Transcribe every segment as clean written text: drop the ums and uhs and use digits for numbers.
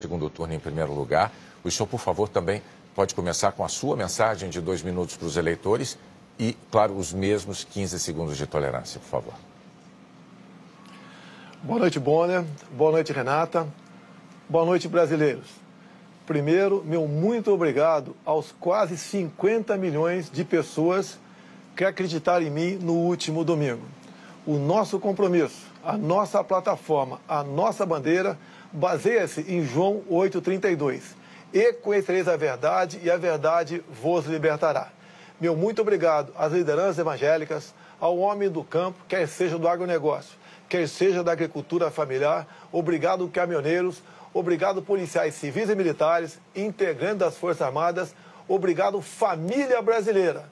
segundo turno em primeiro lugar. O senhor, por favor, também pode começar com a sua mensagem de 2 minutos para os eleitores e, claro, os mesmos 15 segundos de tolerância, por favor. Boa noite, Bonner. Boa noite, Renata. Boa noite, brasileiros. Primeiro, meu muito obrigado aos quase 50 milhões de pessoas que acreditaram em mim no último domingo. O nosso compromisso, a nossa plataforma, a nossa bandeira baseia-se em João 8,32. E conhecereis a verdade e a verdade vos libertará. Meu muito obrigado às lideranças evangélicas, ao homem do campo, quer seja do agronegócio, quer seja da agricultura familiar. Obrigado, caminhoneiros. Obrigado, policiais civis e militares, integrantes das Forças Armadas. Obrigado, família brasileira,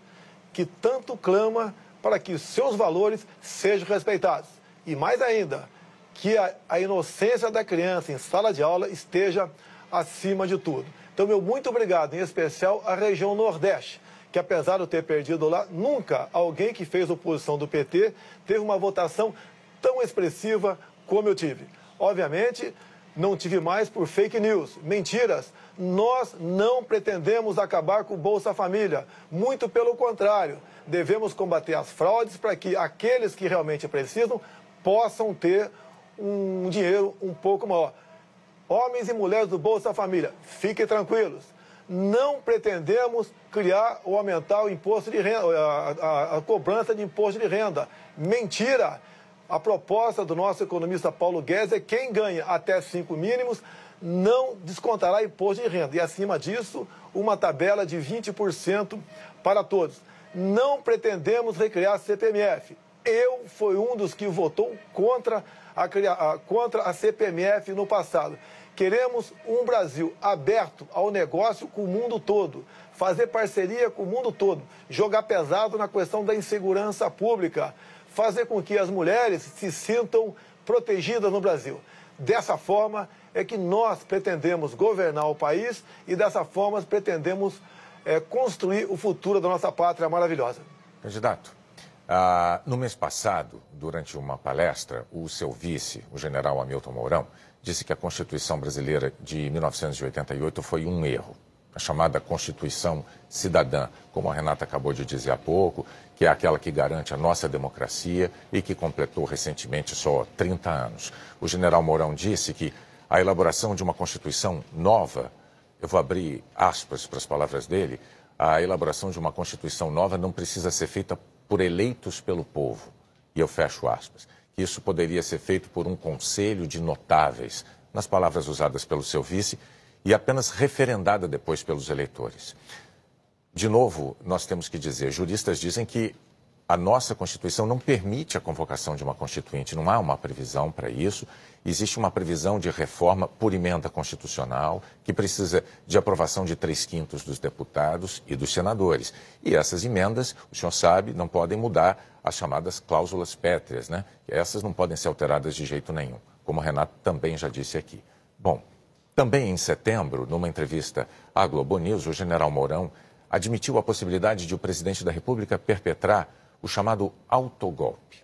que tanto clama para que seus valores sejam respeitados. E mais ainda, que a inocência da criança em sala de aula esteja acima de tudo. Então, meu muito obrigado, em especial à região Nordeste, que apesar de eu ter perdido lá, nunca alguém que fez oposição do PT teve uma votação tão expressiva como eu tive. Obviamente, não tive mais por fake news, mentiras. Nós não pretendemos acabar com o Bolsa Família. Muito pelo contrário, devemos combater as fraudes para que aqueles que realmente precisam possam ter um dinheiro um pouco maior. Homens e mulheres do Bolsa Família, fiquem tranquilos. Não pretendemos criar ou aumentar o imposto de renda, a cobrança de imposto de renda. Mentira! A proposta do nosso economista Paulo Guedes é que quem ganha até 5 mínimos não descontará imposto de renda. E, acima disso, uma tabela de 20% para todos. Não pretendemos recriar a CPMF. Eu fui um dos que votou contra a CPMF no passado. Queremos um Brasil aberto ao negócio com o mundo todo, fazer parceria com o mundo todo, jogar pesado na questão da insegurança pública, fazer com que as mulheres se sintam protegidas no Brasil. Dessa forma é que nós pretendemos governar o país e dessa forma pretendemos construir o futuro da nossa pátria maravilhosa. Candidato, no mês passado, durante uma palestra, o seu vice, o general Hamilton Mourão, disse que a Constituição brasileira de 1988 foi um erro. A chamada Constituição Cidadã, como a Renata acabou de dizer há pouco, que é aquela que garante a nossa democracia e que completou recentemente só 30 anos. O general Mourão disse que a elaboração de uma Constituição nova, eu vou abrir aspas para as palavras dele, a elaboração de uma Constituição nova não precisa ser feita por eleitos pelo povo. E eu fecho aspas. Que isso poderia ser feito por um conselho de notáveis, nas palavras usadas pelo seu vice, e apenas referendada depois pelos eleitores. De novo, nós temos que dizer, juristas dizem que a nossa Constituição não permite a convocação de uma Constituinte, não há uma previsão para isso. Existe uma previsão de reforma por emenda constitucional, que precisa de aprovação de 3/5 dos deputados e dos senadores. E essas emendas, o senhor sabe, não podem mudar as chamadas cláusulas pétreas, né? Essas não podem ser alteradas de jeito nenhum, como o Renato também já disse aqui. Bom, também em setembro, numa entrevista à Globo News, o general Mourão admitiu a possibilidade de o presidente da República perpetrar o chamado autogolpe.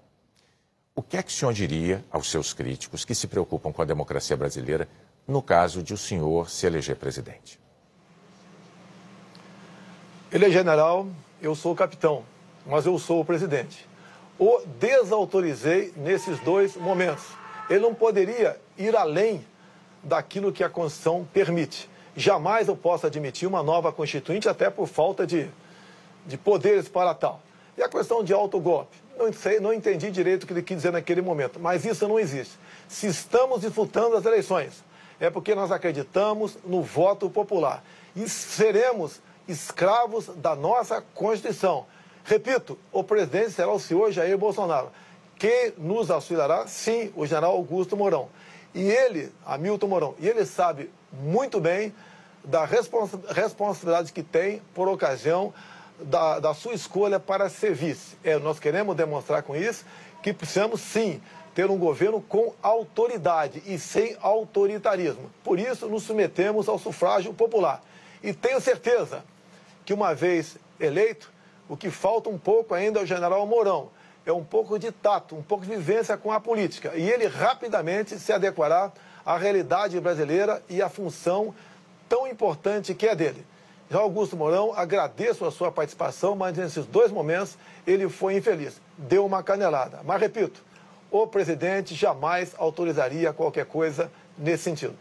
O que é que o senhor diria aos seus críticos que se preocupam com a democracia brasileira no caso de o senhor se eleger presidente? Ele é general, eu sou o capitão, mas eu sou o presidente. O desautorizei nesses 2 momentos. Ele não poderia ir além daquilo que a Constituição permite. Jamais eu posso admitir uma nova Constituinte, até por falta de poderes para tal. E a questão de autogolpe, não entendi direito o que ele quis dizer naquele momento, mas isso não existe. Se estamos disputando as eleições, é porque nós acreditamos no voto popular e seremos escravos da nossa Constituição. Repito, o presidente será o senhor Jair Bolsonaro. Quem nos auxiliará? Sim, o general Augusto Mourão. E ele, Hamilton Mourão, e ele sabe muito bem da responsabilidade que tem por ocasião da sua escolha para ser vice. Nós queremos demonstrar com isso que precisamos, sim, ter um governo com autoridade e sem autoritarismo. Por isso, nos submetemos ao sufrágio popular. E tenho certeza que, uma vez eleito, o que falta um pouco ainda ao general Mourão é um pouco de tato, um pouco de vivência com a política. E ele rapidamente se adequará a realidade brasileira e a função tão importante que é dele. Já Augusto Mourão, agradeço a sua participação, mas nesses 2 momentos ele foi infeliz, deu uma canelada. Mas repito, o presidente jamais autorizaria qualquer coisa nesse sentido.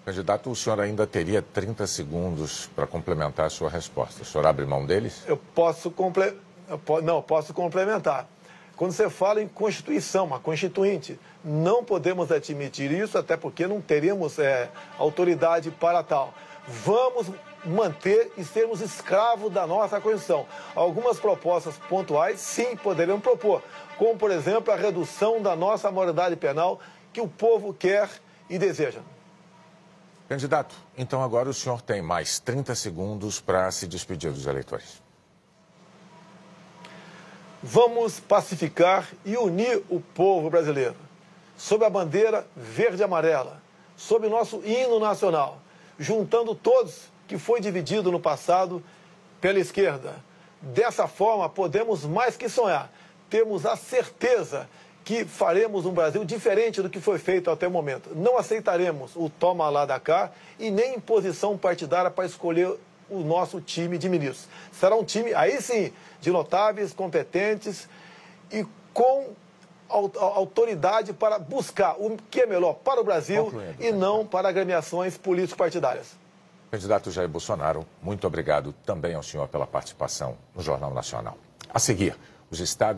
Candidato, o senhor ainda teria 30 segundos para complementar a sua resposta. O senhor abre mão deles? Eu posso complementar. Quando você fala em Constituição, uma Constituinte, não podemos admitir isso, até porque não teríamos autoridade para tal. Vamos manter e sermos escravos da nossa Constituição. Algumas propostas pontuais, sim, poderiam propor, como, por exemplo, a redução da nossa moralidade penal que o povo quer e deseja. Candidato, então agora o senhor tem mais 30 segundos para se despedir dos eleitores. Vamos pacificar e unir o povo brasileiro, sob a bandeira verde e amarela, sob o nosso hino nacional, juntando todos que foi dividido no passado pela esquerda. Dessa forma, podemos mais que sonhar, temos a certeza que faremos um Brasil diferente do que foi feito até o momento. Não aceitaremos o toma lá da cá e nem imposição partidária para escolher o nosso time de ministros. Será um time, aí sim, de notáveis, competentes e com autoridade para buscar o que é melhor para o Brasil e não para agremiações político-partidárias. Candidato Jair Bolsonaro, muito obrigado também ao senhor pela participação no Jornal Nacional. A seguir, os estados